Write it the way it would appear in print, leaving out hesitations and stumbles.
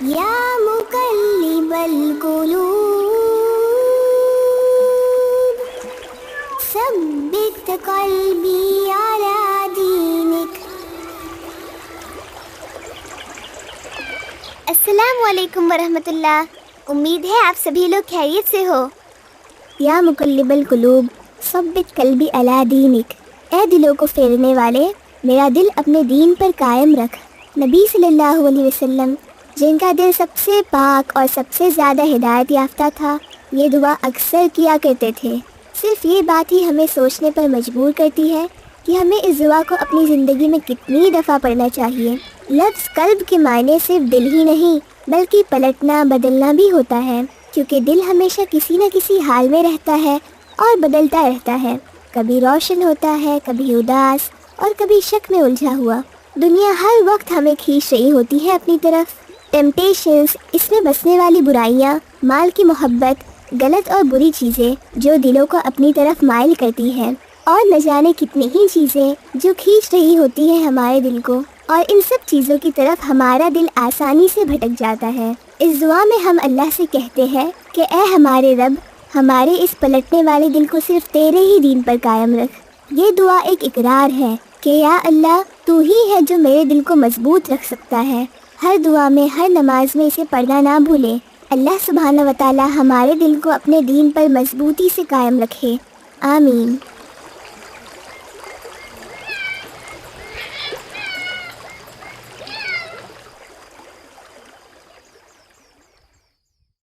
یا مقلب القلوب ثبت قلبی علی دینک۔ السلام علیکم ورحمۃ اللہ، امید ہے آپ سبھی لوگ خیریت سے ہو۔ یا مقلب القلوب ثبت قلبی علی دینک، اے دلوں کو پھیرنے والے میرا دل اپنے دین پر قائم رکھ۔ نبی صلی اللہ علیہ وسلم جن کا دل سب سے پاک اور سب سے زیادہ ہدایت یافتہ تھا، یہ دعا اکثر کیا کرتے تھے۔ صرف یہ بات ہی ہمیں سوچنے پر مجبور کرتی ہے کہ ہمیں اس دعا کو اپنی زندگی میں کتنی دفعہ پڑھنا چاہیے۔ لفظ قلب کے معنی صرف دل ہی نہیں بلکہ پلٹنا بدلنا بھی ہوتا ہے، کیونکہ دل ہمیشہ کسی نہ کسی حال میں رہتا ہے اور بدلتا رہتا ہے، کبھی روشن ہوتا ہے، کبھی اداس اور کبھی شک میں الجھا ہوا۔ دنیا ہر وقت ہمیں کھینچ رہی ہوتی ہے اپنی طرف۔ ٹیمپٹیشنز، اس میں بسنے والی برائیاں، مال کی محبت، غلط اور بری چیزیں جو دلوں کو اپنی طرف مائل کرتی ہیں، اور نہ جانے کتنی ہی چیزیں جو کھینچ رہی ہوتی ہیں ہمارے دل کو، اور ان سب چیزوں کی طرف ہمارا دل آسانی سے بھٹک جاتا ہے۔ اس دعا میں ہم اللہ سے کہتے ہیں کہ اے ہمارے رب، ہمارے اس پلٹنے والے دل کو صرف تیرے ہی دین پر قائم رکھ۔ یہ دعا ایک اقرار ہے کہ یا اللہ، تو ہی ہے جو میرے دل کو مضبوط رکھ سکتا ہے۔ ہر دعا میں، ہر نماز میں اسے پڑھنا نہ بھولیں۔ اللہ سبحانہ و تعالی ہمارے دل کو اپنے دین پر مضبوطی سے قائم رکھے، آمین۔